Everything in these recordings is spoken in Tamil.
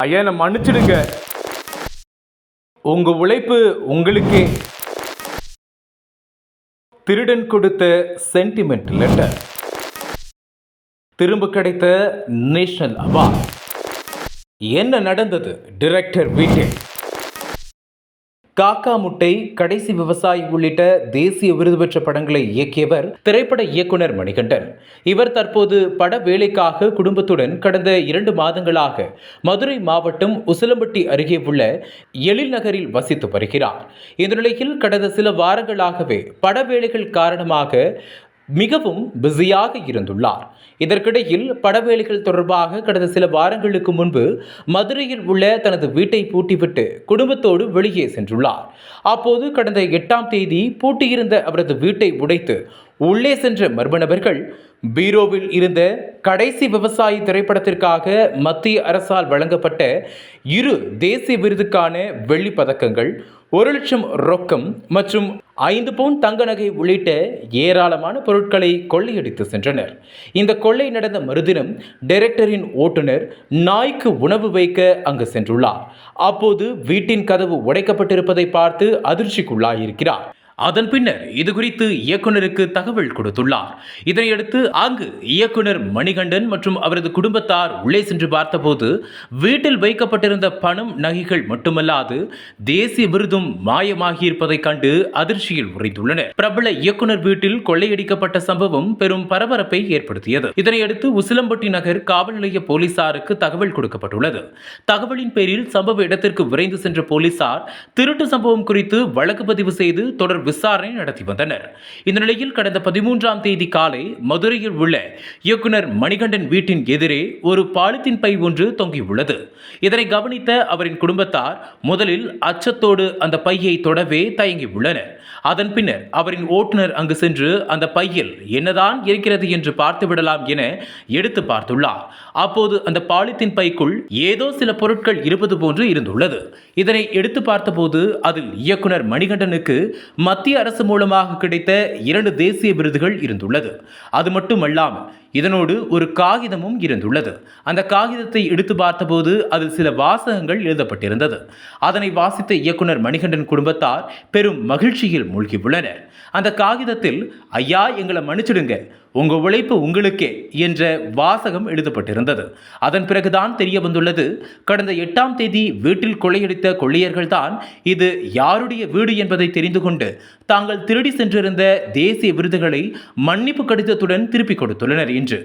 ஐயா என்னை மன்னிச்சிடுங்க. உங்க உழைப்பு உங்களுக்கே. திருடன் கொடுத்த சென்டிமெண்ட் லெட்டர் திரும்ப கிடைத்த நேஷனல் அவார்ட். என்ன நடந்தது டைரக்டர் வீட்டில்? காக்கா முட்டை, கடைசி விவசாயி உள்ளிட்ட தேசிய விருது பெற்ற படங்களை இயக்கியவர் திரைப்பட இயக்குனர் மணிகண்டன். இவர் தற்போது பட வேலைக்காக குடும்பத்துடன் கடந்த 2 மாதங்களாக மதுரை மாவட்டம் உசிலம்பட்டி அருகே உள்ள எழில் நகரில் வசித்து வருகிறார். இந்த நிலையில் கடந்த சில வாரங்களாகவே பட வேலைகள் காரணமாக மிகவும் பிஸியாக இருந்துள்ளார். இதற்கிடையில் படவேலைகள் தொடர்பாக கடந்த சில வாரங்களுக்கு முன்பு மதுரையில் உள்ள தனது வீட்டை பூட்டிவிட்டு குடும்பத்தோடு வெளியே சென்றுள்ளார். அப்போது கடந்த 8ஆம் தேதி பூட்டியிருந்த அவரது வீட்டை உடைத்து உள்ளே சென்ற மர்ம நபர்கள் பீரோவில் இருந்த கடைசி விவசாயி திரைப்படத்திற்காக மத்திய அரசால் வழங்கப்பட்ட 2 தேசிய விருதுக்கான வெள்ளி பதக்கங்கள், 1 லட்சம் ரொக்கம் மற்றும் 5 பவுன் தங்க நகை உள்ளிட்ட ஏராளமான பொருட்களை கொள்ளையடித்து சென்றனர். இந்த கொள்ளை நடந்த மறுதினம் டைரக்டரின் ஓட்டுநர் நாய்க்கு உணவு வைக்க அங்கு சென்றுள்ளார். அப்போது வீட்டின் கதவு உடைக்கப்பட்டிருப்பதை பார்த்து அதிர்ச்சிக்குள்ளாயிருக்கிறார். அதன் பின்னர் இது குறித்து இயக்குனருக்கு தகவல் கொடுத்துள்ளார். இதனையடுத்து அங்கு இயக்குனர் மணிகண்டன் மற்றும் அவரது குடும்பத்தார் உள்ளே சென்று பார்த்தபோது வீட்டில் வைக்கப்பட்டிருந்த பணம், நகைகள் மட்டுமல்லாது தேசிய விருதும் மாயமாகியிருப்பதை கண்டு அதிர்ச்சியில் உறைந்துள்ளனர். பிரபல இயக்குனர் வீட்டில் கொள்ளையடிக்கப்பட்ட சம்பவம் பெரும் பரபரப்பை ஏற்படுத்தியது. இதனையடுத்து உசிலம்பட்டி நகர் காவல் நிலைய போலீசாருக்கு தகவல் கொடுக்கப்பட்டுள்ளது. தகவலின் பேரில் சம்பவ இடத்திற்கு விரைந்து சென்ற போலீசார் திருட்டு சம்பவம் குறித்து வழக்கு பதிவு செய்து தொடர் விசாரணை நடத்தி வந்தனர். இந்த நிலையில் கடந்த 13ஆம் தேதி காலை மதுரையில் உள்ள இயக்குனர் மணிகண்டன் வீட்டின் எதிரே ஒரு பாலித்தீன் பை ஒன்று தொங்கியுள்ளது. இதனை கவனித்த அவரின் குடும்பத்தார் முதலில் அச்சத்தோடு அந்த பையை தொடவே தயங்கியுள்ளனர். அதன் பின்னர் அவரின் ஓட்டுநர் அங்கு சென்று அந்த பையில் என்னதான் இருக்கிறது என்று பார்த்துவிடலாம் என எடுத்து பார்த்துள்ளார். அப்போது அந்த பாலித்தீன் பைக்குள் ஏதோ சில பொருட்கள் இருப்பது போன்று இருந்துள்ளது. இதனை எடுத்து பார்த்தபோது அதில் இயக்குனர் மணிகண்டனுக்கு மத்திய அரசு மூலமாக கிடைத்த 2 தேசிய விருதுகள் இருந்துள்ளது. அது மட்டுமல்லாமல் இதனோடு ஒரு காகிதமும் இருந்துள்ளது. அந்த காகிதத்தை எடுத்து பார்த்தபோது அதில் சில வாசகங்கள் எழுதப்பட்டிருந்தது. அதனை வாசித்த இயக்குனர் மணிகண்டன் குடும்பத்தார் பெரும் மகிழ்ச்சியில் மூழ்கியுள்ளனர். அந்த காகிதத்தில் ஐயா எங்களை மன்னிச்சிடுங்க, உங்க உழைப்பு உங்களுக்கே என்ற வாசகம் எழுதப்பட்டிருந்தது. அதன் பிறகுதான் தெரிய வந்துள்ளது, கடந்த 8ஆம் தேதி வீட்டில் கொள்ளையடித்த கொள்ளையர்கள் தான் இது யாருடைய வீடு என்பதை தெரிந்து கொண்டு தாங்கள் திருடி சென்றிருந்த தேசிய விருதுகளை மன்னிப்பு கடிதத்துடன் திருப்பிக் கொடுத்துள்ளனர் என்று.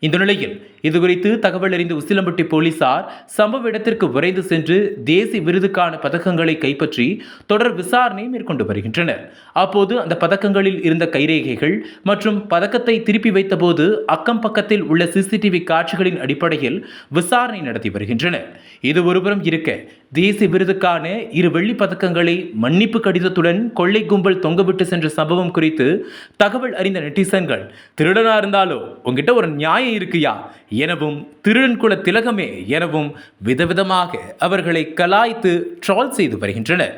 இந்த நிலையில் இதுகுறித்து தகவல் அறிந்த உசிலம்பட்டி போலீசார் சம்பவ இடத்திற்கு விரைந்து சென்று தேசிய விருதுக்கான பதக்கங்களை கைப்பற்றி தொடர் விசாரணை மேற்கொண்டு வருகின்றனர். அப்போது அந்த பதக்கங்களில் இருந்த கைரேகைகள் மற்றும் பதக்கத்தை திருப்பி வைத்தபோது அக்கம் பக்கத்தில் உள்ள சிசிடிவி காட்சிகளின் அடிப்படையில் விசாரணை நடத்தி வருகின்றனர். இது ஒருபுறம் இருக்க, தேசிய விருதுக்கான 2 வெள்ளி பதக்கங்களை மன்னிப்பு கடிதத்துடன் கொள்ளை கும்பல் தொங்கவிட்டு சென்ற சம்பவம் குறித்து தகவல் அறிந்த நெட்டிசன்கள், திருடனா இருந்தாலோ உங்ககிட்ட ஒரு நியாயம் இருக்குயா எனவும், திருடன் குல திலகமே எனவும் விதவிதமாக அவர்களை கலாய்த்து ட்ரால் செய்து வருகின்றனர்.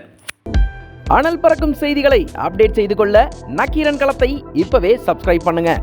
அனல் பறக்கும் செய்திகளை அப்டேட் செய்து கொள்ள நக்கீரன் களத்தை இப்பவே சப்ஸ்கிரைப் பண்ணுங்க.